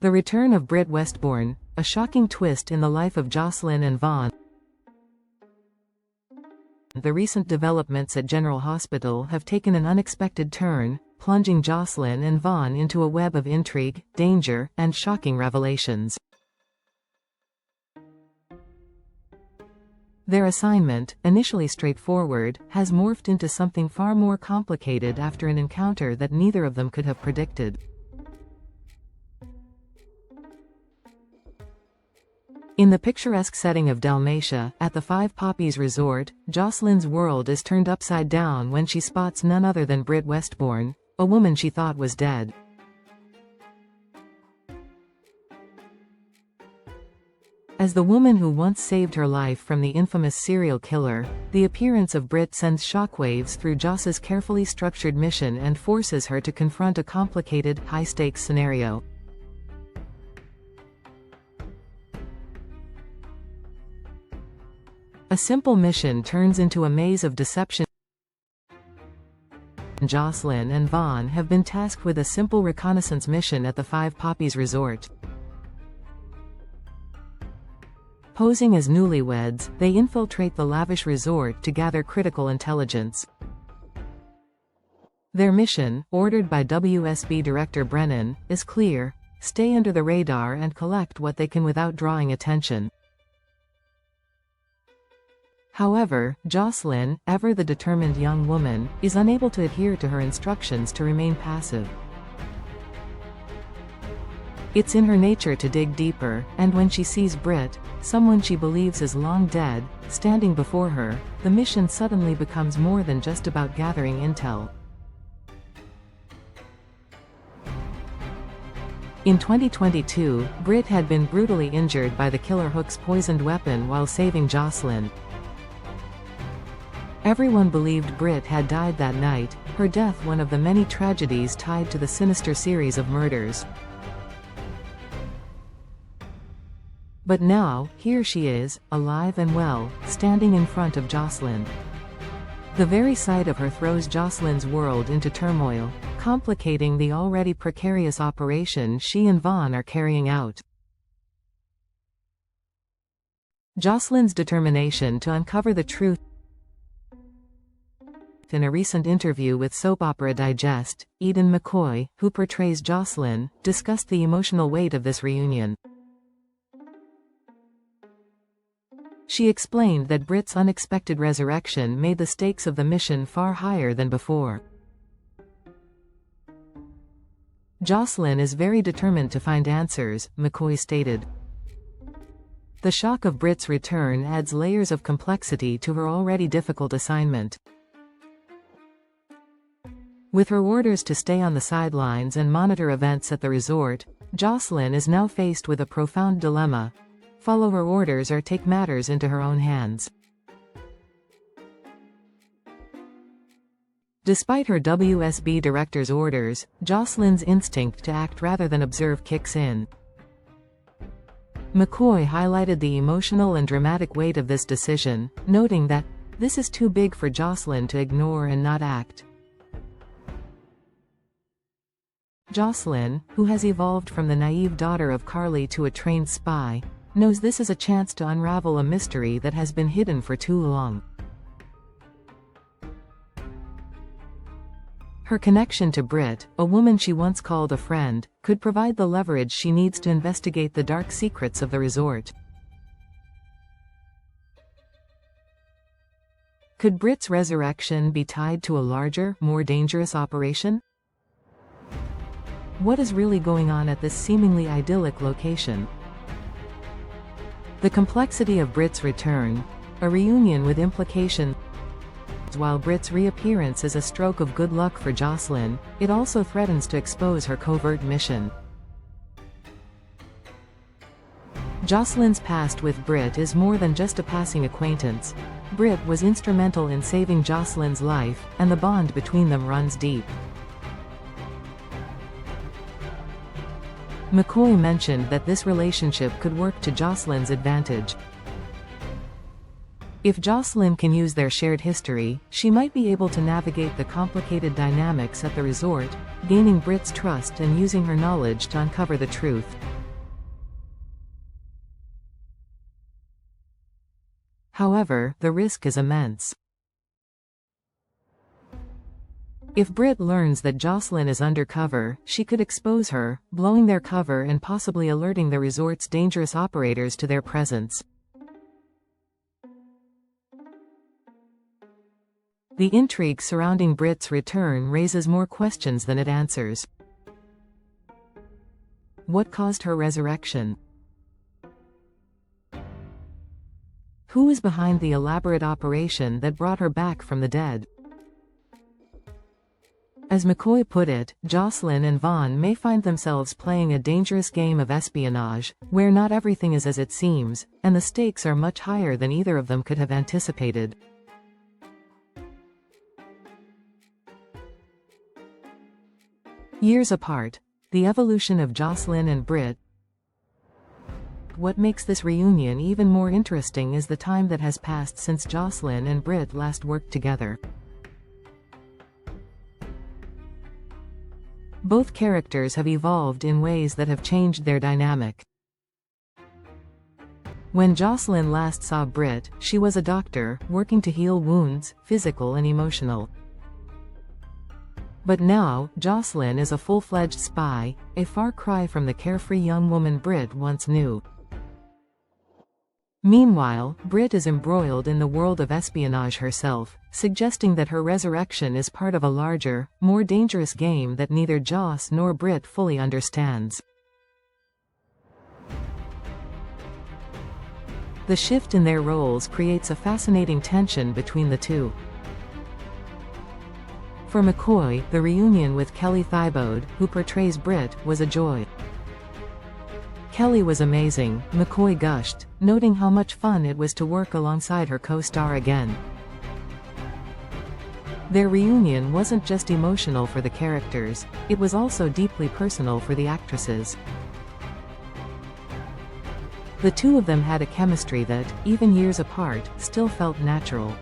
The return of Britt Westbourne, a shocking twist in the life of Joslyn and Vaughn. The recent developments at General Hospital have taken an unexpected turn, plunging Joslyn and Vaughn into a web of intrigue, danger, and shocking revelations. Their assignment, initially straightforward, has morphed into something far more complicated after an encounter that neither of them could have predicted. In the picturesque setting of Dalmatia, at the Five Poppies resort, Joslyn's world is turned upside down when she spots none other than Britt Westbourne, a woman she thought was dead. As the woman who once saved her life from the infamous serial killer, the appearance of Britt sends shockwaves through Joss's carefully structured mission and forces her to confront a complicated, high-stakes scenario. A simple mission turns into a maze of deception. Joslyn and Vaughn have been tasked with a simple reconnaissance mission at the Five Poppies resort. Posing as newlyweds, they infiltrate the lavish resort to gather critical intelligence. Their mission, ordered by WSB Director Brennan, is clear: stay under the radar and collect what they can without drawing attention. However, Joslyn, ever the determined young woman, is unable to adhere to her instructions to remain passive. It's in her nature to dig deeper, and when she sees Britt, someone she believes is long dead, standing before her, the mission suddenly becomes more than just about gathering intel. In 2022, Britt had been brutally injured by the killer Hook's poisoned weapon while saving Joslyn. Everyone believed Britt had died that night, her death one of the many tragedies tied to the sinister series of murders. But now, here she is, alive and well, standing in front of Joslyn. The very sight of her throws Joslyn's world into turmoil, complicating the already precarious operation she and Vaughn are carrying out. Joslyn's determination to uncover the truth. In a recent interview with Soap Opera Digest, Eden McCoy, who portrays Joslyn, discussed the emotional weight of this reunion. She explained that Britt's unexpected resurrection made the stakes of the mission far higher than before. Joslyn is very determined to find answers, McCoy stated. The shock of Britt's return adds layers of complexity to her already difficult assignment. With her orders to stay on the sidelines and monitor events at the resort, Joslyn is now faced with a profound dilemma: follow her orders or take matters into her own hands. Despite her WSB director's orders, Joslyn's instinct to act rather than observe kicks in. McCoy highlighted the emotional and dramatic weight of this decision, noting that, "This is too big for Joslyn to ignore and not act." Joslyn, who has evolved from the naive daughter of Carly to a trained spy, knows this is a chance to unravel a mystery that has been hidden for too long. Her connection to Britt, a woman she once called a friend, could provide the leverage she needs to investigate the dark secrets of the resort. Could Britt's resurrection be tied to a larger, more dangerous operation? What is really going on at this seemingly idyllic location? The complexity of Britt's return, a reunion with implication. While Britt's reappearance is a stroke of good luck for Joslyn, it also threatens to expose her covert mission. Joslyn's past with Britt is more than just a passing acquaintance. Britt was instrumental in saving Joslyn's life, and the bond between them runs deep. McCoy mentioned that this relationship could work to Joslyn's advantage. If Joslyn can use their shared history, she might be able to navigate the complicated dynamics at the resort, gaining Britt's trust and using her knowledge to uncover the truth. However, the risk is immense. If Britt learns that Joslyn is undercover, she could expose her, blowing their cover and possibly alerting the resort's dangerous operators to their presence. The intrigue surrounding Britt's return raises more questions than it answers. What caused her resurrection? Who is behind the elaborate operation that brought her back from the dead? As McCoy put it, Joslyn and Vaughn may find themselves playing a dangerous game of espionage, where not everything is as it seems, and the stakes are much higher than either of them could have anticipated. Years apart, the evolution of Joslyn and Britt. What makes this reunion even more interesting is the time that has passed since Joslyn and Britt last worked together. Both characters have evolved in ways that have changed their dynamic. When Joslyn last saw Britt, she was a doctor, working to heal wounds, physical and emotional. But now, Joslyn is a full-fledged spy, a far cry from the carefree young woman Britt once knew. Meanwhile, Britt is embroiled in the world of espionage herself, suggesting that her resurrection is part of a larger, more dangerous game that neither Joss nor Britt fully understands. The shift in their roles creates a fascinating tension between the two. For McCoy, the reunion with Kelly Thibaud, who portrays Britt, was a joy. Kelly was amazing, McCoy gushed, noting how much fun it was to work alongside her co-star again. Their reunion wasn't just emotional for the characters, it was also deeply personal for the actresses. The two of them had a chemistry that, even years apart, still felt natural.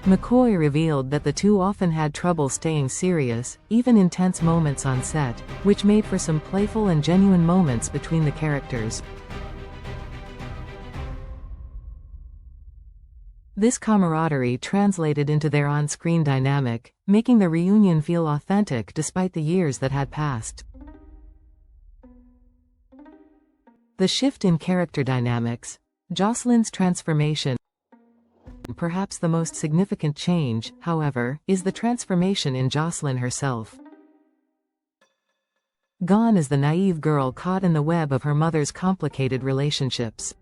McCoy revealed that the two often had trouble staying serious, even in tense moments on set, which made for some playful and genuine moments between the characters. This camaraderie translated into their on-screen dynamic, making the reunion feel authentic despite the years that had passed. The shift in character dynamics, Joslyn's transformation. Perhaps the most significant change, however, is the transformation in Joslyn herself. Gone is the naive girl caught in the web of her mother's complicated relationships.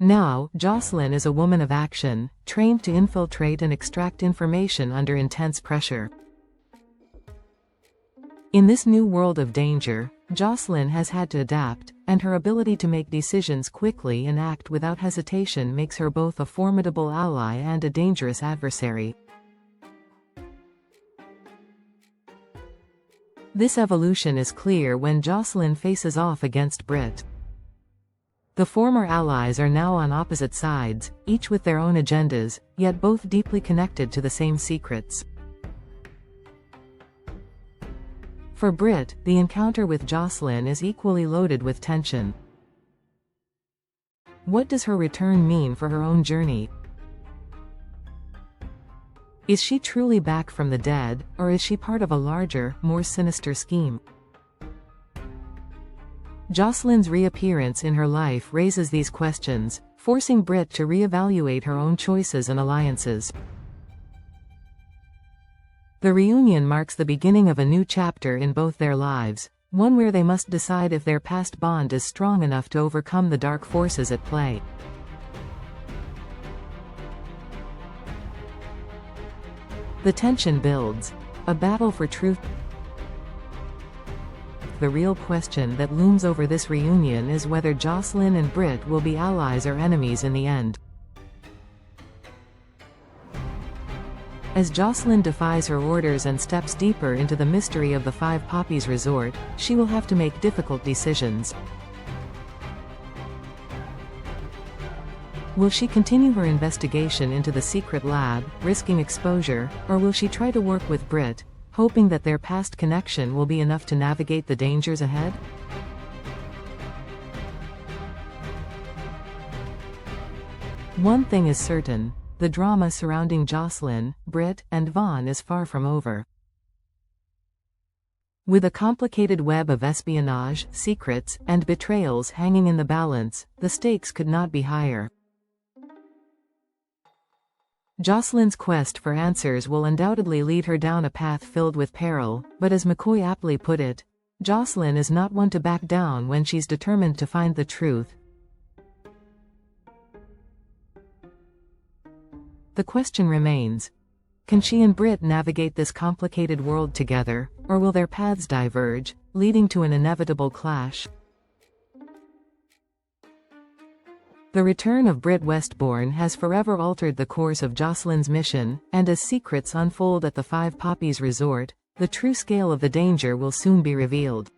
Now, Joslyn is a woman of action, trained to infiltrate and extract information under intense pressure. In this new world of danger, Joslyn has had to adapt, and her ability to make decisions quickly and act without hesitation makes her both a formidable ally and a dangerous adversary. This evolution is clear when Joslyn faces off against Britt. The former allies are now on opposite sides, each with their own agendas, yet both deeply connected to the same secrets. For Britt, the encounter with Joslyn is equally loaded with tension. What does her return mean for her own journey? Is she truly back from the dead, or is she part of a larger, more sinister scheme? Joslyn's reappearance in her life raises these questions, forcing Britt to reevaluate her own choices and alliances. The reunion marks the beginning of a new chapter in both their lives, one where they must decide if their past bond is strong enough to overcome the dark forces at play. The tension builds. A battle for truth. The real question that looms over this reunion is whether Joslyn and Britt will be allies or enemies in the end. As Joslyn defies her orders and steps deeper into the mystery of the Five Poppies resort, she will have to make difficult decisions. Will she continue her investigation into the secret lab, risking exposure, or will she try to work with Britt, hoping that their past connection will be enough to navigate the dangers ahead? One thing is certain, the drama surrounding Joslyn, Britt, and Vaughn is far from over. With a complicated web of espionage, secrets, and betrayals hanging in the balance, the stakes could not be higher. Joslyn's quest for answers will undoubtedly lead her down a path filled with peril, but as McCoy aptly put it, Joslyn is not one to back down when she's determined to find the truth. The question remains, can she and Britt navigate this complicated world together, or will their paths diverge, leading to an inevitable clash? The return of Britt Westbourne has forever altered the course of Joslyn's mission, and as secrets unfold at the Five Poppies resort, the true scale of the danger will soon be revealed.